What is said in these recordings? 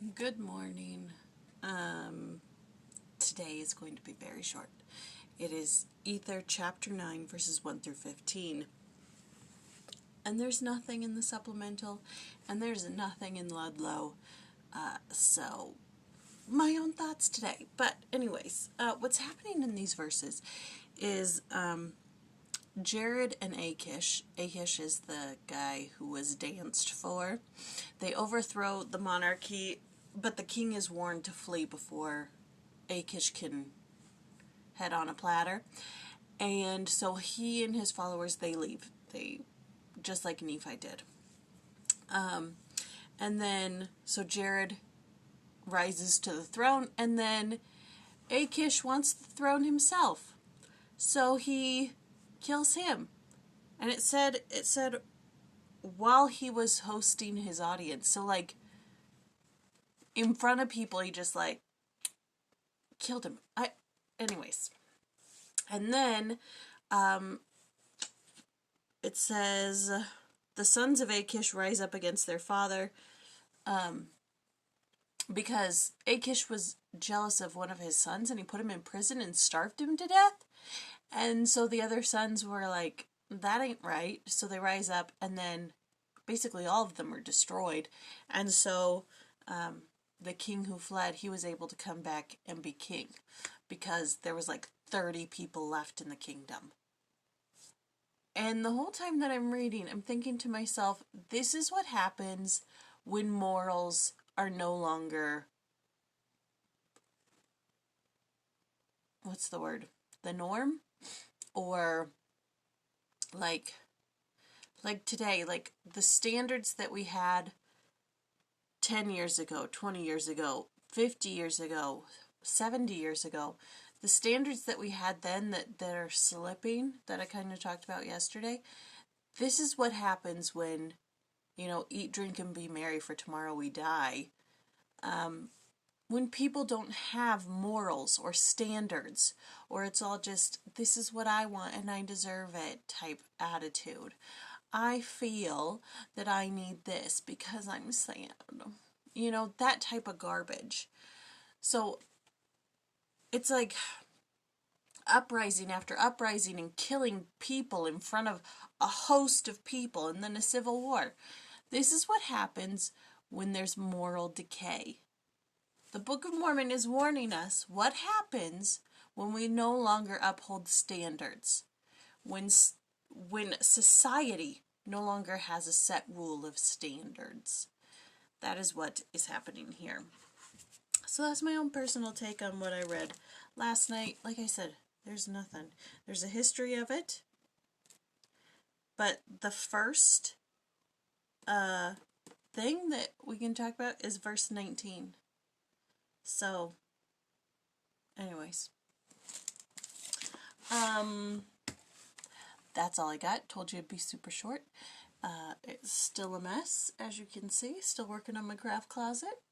Good morning. Today is going to be very short. It is Ether chapter 9 verses 1 through 15. And there's nothing in the supplemental, and there's nothing in Ludlow. So, my own thoughts today. But anyways, what's happening in these verses is Jared and Achish. Achish is the guy who was danced for. They overthrow the monarchy, but the king is warned to flee before Achish can head on a platter. And so he and his followers, they leave. They, just like Nephi did. And then, so Jared rises to the throne, and then Achish wants the throne himself. So he kills him. And it said while he was hosting his audience. So like in front of people, he just like killed him. Anyways. And then it says the sons of Achish rise up against their father because Achish was jealous of one of his sons and he put him in prison and starved him to death. And so the other sons were like, that ain't right. So they rise up, and then basically all of them are destroyed. And so the king who fled, he was able to come back and be king because there was like 30 people left in the kingdom. And the whole time that I'm reading, I'm thinking to myself, this is what happens when morals are no longer, what's the word? The norm? Or like today, like the standards that we had 10 years ago, 20 years ago, 50 years ago, 70 years ago, the standards that we had then that are slipping, that I kind of talked about yesterday, this is what happens when, eat, drink, and be merry, for tomorrow we die. When people don't have morals or standards, or it's all just, this is what I want and I deserve it type attitude. I feel that I need this because I'm sad. That type of garbage. So it's like uprising after uprising and killing people in front of a host of people and then a civil war. This is what happens when there's moral decay. The Book of Mormon is warning us what happens when we no longer uphold standards, when society no longer has a set rule of standards. That is what is happening here. So that's my own personal take on what I read last night. Like I said, there's nothing. There's a history of it, but the first thing that we can talk about is verse 19. So, anyways, that's all I got. Told you it'd be super short. It's still a mess, as you can see. Still working on my craft closet.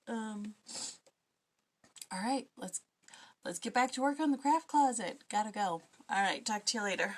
All right, let's get back to work on the craft closet. Gotta go. All right, talk to you later.